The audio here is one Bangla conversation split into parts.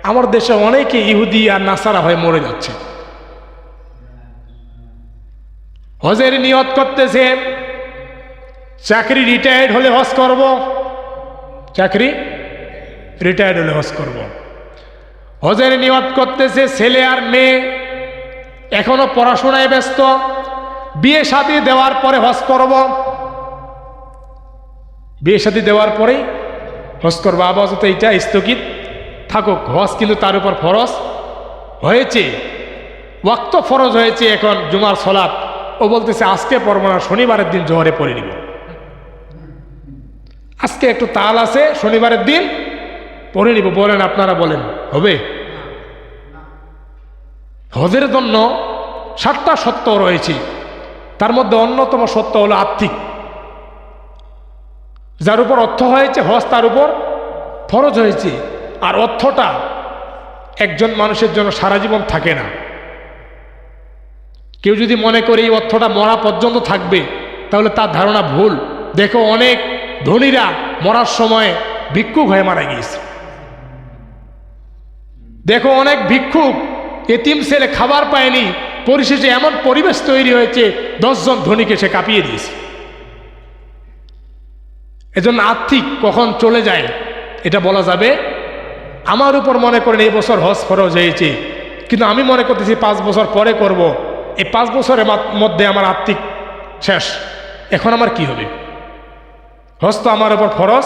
আমার দেশে অনেকে ইহুদি আর নাসারা হয়ে মরে যাচ্ছে। হজের নিয়ত করতেছে চাকরি রিটায়ার্ড হলে হজ করব, চাকরি রিটায়ার্ড হলে হজ করব। হজের নিয়ত করতেছে ছেলে আর মেয়ে এখনো পড়াশোনায় ব্যস্ত, বিয়ে শাদী দেওয়ার পরে হজ করব, বিয়ে শাদী দেওয়ার পরেই হজ করবো। আপাতত এইটা স্থগিত থাকুক, হজ কিন্তু তার উপর ফরজ হয়েছে, ওয়াক্ত ফরজ হয়েছে। এখন জুমার সলাত ও বলতেছে আজকে পড়বো না, শনিবারের দিন জোহরে পড়ে নিব। আজকে একটু তাল আছে, শনিবারের দিন পড়ে নিব। বলেন, আপনারা বলেন হবে? হজের জন্য 7টা সত্য রয়েছে, তার মধ্যে অন্যতম সত্য হলো আর্থিক। যার উপর অর্থ হয়েছে হজ তার উপর ফরজ হয়েছে। আর অর্থটা একজন মানুষের জন্য সারা জীবন থাকে না। কেউ যদি মনে করে এই অর্থটা মরা পর্যন্ত থাকবে, তাহলে তার ধারণা ভুল। দেখো অনেক ধনীরা মরার সময় ভিক্ষুক হয়ে মারা গিয়েছে। দেখো অনেক ভিক্ষুক এতিম ছেলে খাবার পায়নি, পরিশেষে এমন পরিবেশ তৈরি হয়েছে 10 জন ধনীকে সে কাঁপিয়ে দিয়েছে। এজন্য আর্থিক কখন চলে যায় এটা বলা যাবে। আমার উপর মনে করেন এই বছর হজ ফরজ হয়েছে, কিন্তু আমি মনে করতেছি 5 বছর পরে করব। এই 5 বছরের মধ্যে আমার আর্থিক শেষ, এখন আমার কি হবে? হজ তো আমার উপর ফরজ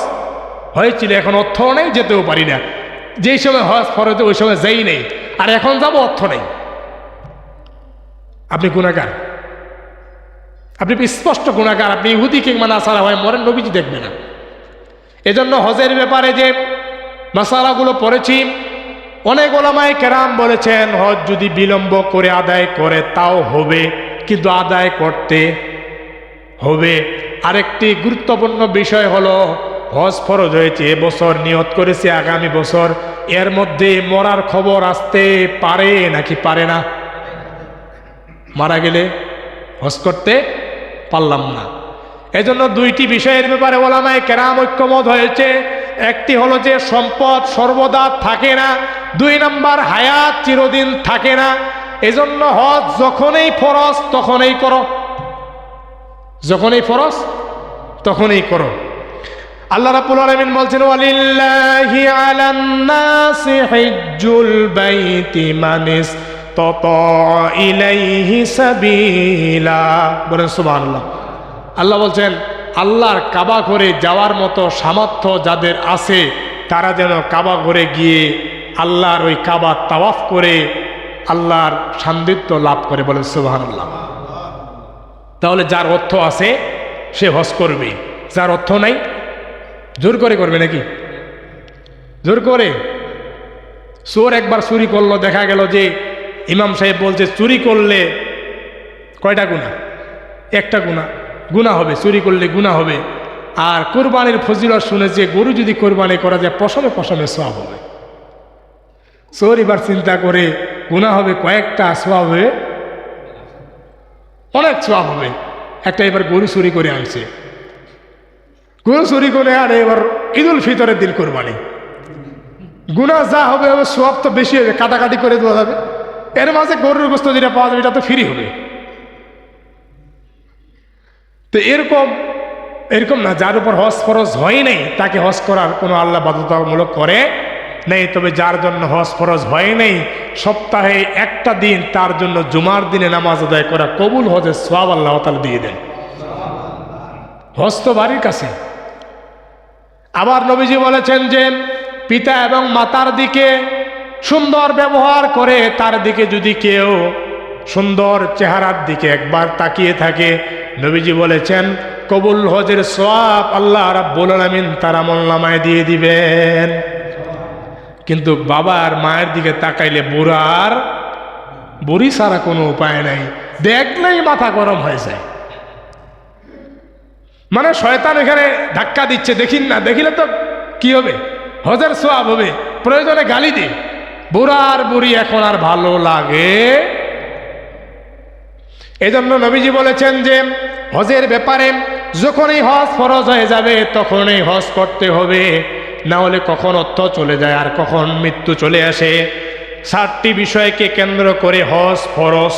হয়েছিল, এখন অর্থও নেই, যেতেও পারি না। যেই সময় হজ ফরজ ওই সময় যেই নেই, আর এখন যাব অর্থ নেই। আপনি গুনাহগার, আপনি স্পষ্ট গুনাহগার। আপনি ইহুদি কিংবা নাসারা হয় মরেন, নবীজি দেখবে না। এজন্য হজের ব্যাপারে যে মাসালাগুলো পড়েছি, অনেক ওলামায়ে কেরাম বলেছেন হজ যদি বিলম্ব করে আদায় করে তাও হবে, কিন্তু আদায় করতে হবে। আরেকটি গুরুত্বপূর্ণ বিষয় হলো হজ ফরজ হয়েছে এবছর, নিয়ত করেছে আগামী বছর, এর মধ্যে মরার খবর আসতে পারে নাকি পারে না? মারা গেলে হজ করতে পারলাম না। এজন্য 2টি বিষয়ের ব্যাপারে ওলামায়ে কেরাম ঐক্যমত হয়েছে। একটি হলো যে সম্পদ সর্বদা থাকে না, 2 নম্বর হায়াত চিরদিন থাকে না। এজন্য হজ যখনই ফরজ তখনই করো, যখনই ফরজ তখনই করো। আল্লাহ রাব্বুল আলামিন বলছেন ওয়ালিল্লাহি আলান নাসি হিজ্জুল বাইতি মান ইসতাতা ইলাইহি সাবিলা। বলেন সুবহানাল্লাহ। আল্লাহ বলছেন আল্লাহর কাবা ঘরে যাওয়ার মতো সামর্থ্য যাদের আছে তারা যেন কাবা ঘরে গিয়ে আল্লাহর ওই কাবা তাওয়াফ করে আল্লাহর সান্নিধ্য লাভ করে। বলেন সুবহানাল্লাহ। তাহলে যার অর্থ আছে সে হজ করবে, যার অর্থ নাই জোর করে করবে নাকি? জোর করে। চোর একবার চুরি করলো, দেখা গেল যে ইমাম সাহেব বলছে চুরি করলে কয়টা গুনাহ? একটা গুনাহ হবে, চুরি করলে গুনাহ হবে। আর কোরবানির ফজিলত শুনেছে গরু যদি কোরবানি করা যায় পশমে পশমে সওয়াব হবে। চোর এবার চিন্তা করে গুনাহ হবে কয়েকটা, সওয়াব হবে অনেক, সওয়াব হবে একটা। এবার গরু চুরি করে আনছে, গরু চুরি করে আর এবার ঈদুল ফিতরের দিন কোরবানি, গুনাহ যা হবে সওয়াব তো বেশি হবে, কাটাকাটি করে দেওয়া যাবে। এর মাঝে গরুর গোশত যেটা পাওয়া যাবে এটা তো ফ্রি হবে। তো এরকম না, যার উপর হজ ফরজ হয় নাই তাকে হজ করার কোনো আল্লাহ বাধ্যতামূলক করে নেই। তবে যার জন্য হজ ফরজ হয় নাই, সপ্তাহে একটা দিন তার জন্য জুমার দিনে নামাজ আদায় করা কবুল হজের সওয়াব আল্লাহ তাআলা দিয়ে দেন। হজ তো বাড়ির কাছে। আবার নবীজি বলেছেন যে পিতা এবং মাতার দিকে সুন্দর ব্যবহার করে, তার দিকে যদি কেউ সুন্দর চেহারার দিকে একবার তাকিয়ে থাকে, নবীজি বলেছেন কবুল হজের সওয়াব আল্লাহ রাব্বুল আলামিন তার আমলনামায় দিয়ে দিবেন। কিন্তু বাবা আর মায়ের দিকে তাকাইলে বুড়ি ছাড়া কোনো উপায় নাই, দেখলেই মাথা গরম হয়ে যায়। মানে শয়তান এখানে ধাক্কা দিচ্ছে, দেখিন না, দেখিলে তো কি হবে? হজের সওয়াব হবে, প্রয়োজনে গালি দে। বুড়ি এখন আর ভালো লাগে। এজন্য নবীজি বলেছেন যে হজের ব্যাপারে যখনই হজ ফরজ হয়ে যাবে তখনই হজ করতে হবে। না হলে কখন অর্থ চলে যায় আর কখন মৃত্যু চলে আসে। 7টি বিষয়কে কেন্দ্র করে হজ ফরজ।